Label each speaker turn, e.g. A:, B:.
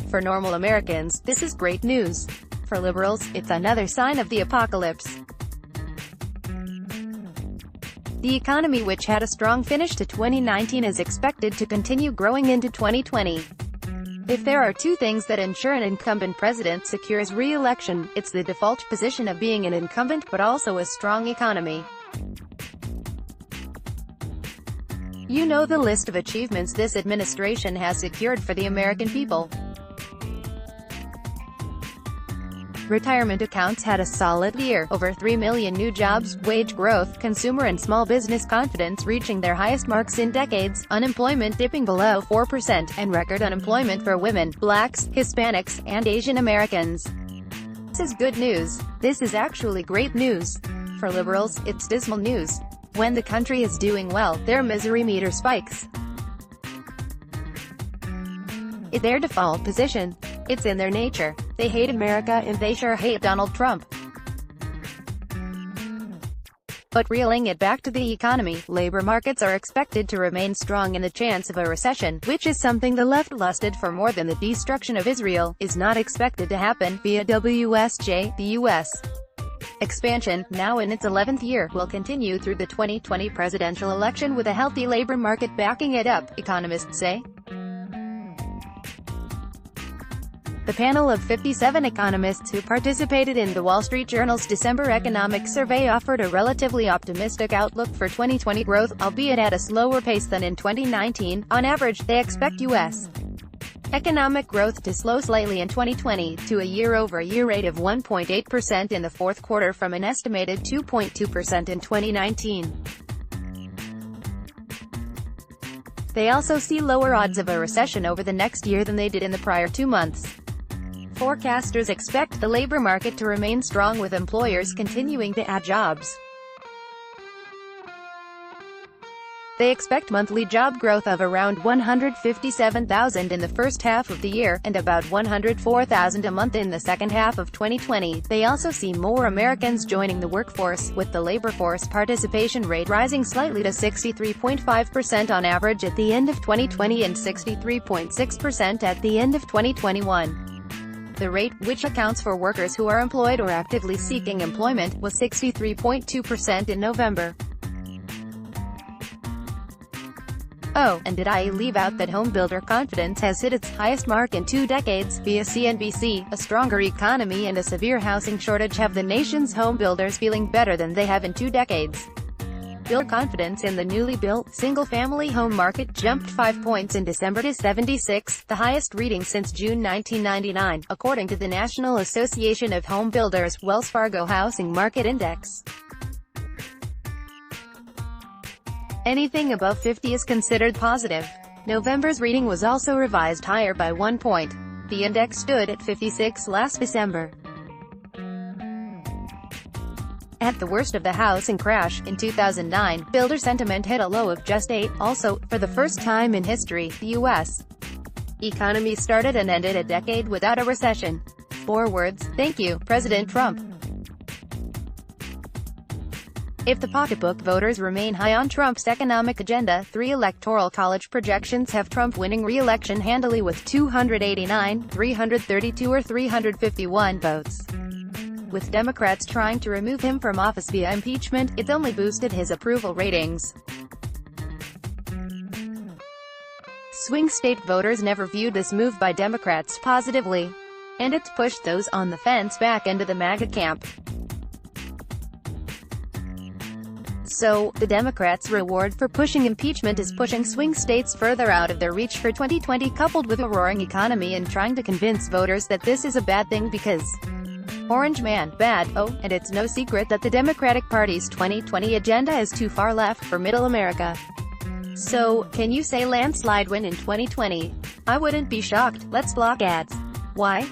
A: For normal Americans, this is great news. For liberals, it's another sign of the apocalypse. The economy, which had a strong finish to 2019, is expected to continue growing into 2020. If there are two things that ensure an incumbent president secures re-election, it's the default position of being an incumbent, but also a strong economy. You know the list of achievements this administration has secured for the American people. Retirement accounts had a solid year, over 3 million new jobs, wage growth, consumer and small business confidence reaching their highest marks in decades, unemployment dipping below 4%, and record unemployment for women, blacks, Hispanics, and Asian Americans. This is good news. This is actually great news. For liberals, it's dismal news. When the country is doing well, their misery meter spikes. It's their default position. It's in their nature. They hate America, and they sure hate Donald Trump. But reeling it back to the economy, labor markets are expected to remain strong, and the chance of a recession, which is something the left lusted for more than the destruction of Israel, is not expected to happen. Via WSJ, the U.S. expansion, now in its 11th year, will continue through the 2020 presidential election with a healthy labor market backing it up, economists say. The panel of 57 economists who participated in the Wall Street Journal's December economic survey offered a relatively optimistic outlook for 2020 growth, albeit at a slower pace than in 2019. On average, they expect U.S. economic growth to slow slightly in 2020, to a year-over-year rate of 1.8% in the fourth quarter from an estimated 2.2% in 2019. They also see lower odds of a recession over the next year than they did in the prior 2 months. Forecasters expect the labor market to remain strong, with employers continuing to add jobs. They expect monthly job growth of around 157,000 in the first half of the year, and about 104,000 a month in the second half of 2020. They also see more Americans joining the workforce, with the labor force participation rate rising slightly to 63.5% on average at the end of 2020 and 63.6% at the end of 2021. The rate, which accounts for workers who are employed or actively seeking employment, was 63.2% in November. Oh, and did I leave out that home builder confidence has hit its highest mark in 2 decades? Via CNBC, a stronger economy and a severe housing shortage have the nation's home builders feeling better than they have in 2 decades. Builder confidence in the newly built, single-family home market jumped 5 points in December to 76, the highest reading since June 1999, according to the National Association of Home Builders' Wells Fargo Housing Market Index. Anything above 50 is considered positive. November's reading was also revised higher by 1 point. The index stood at 56 last December. At the worst of the housing crash, in 2009, builder sentiment hit a low of just 8. Also, for the first time in history, the U.S. economy started and ended a decade without a recession. 4 words: thank you, President Trump. If the pocketbook voters remain high on Trump's economic agenda, 3 electoral college projections have Trump winning re-election handily with 289, 332 or 351 votes. With Democrats trying to remove him from office via impeachment, it's only boosted his approval ratings. Swing state voters never viewed this move by Democrats positively, and it's pushed those on the fence back into the MAGA camp. So, the Democrats' reward for pushing impeachment is pushing swing states further out of their reach for 2020, coupled with a roaring economy and trying to convince voters that this is a bad thing because Orange man, bad. Oh, and it's no secret that the Democratic Party's 2020 agenda is too far left for middle America. So, can you say landslide win in 2020? I wouldn't be shocked. Let's block ads. Why?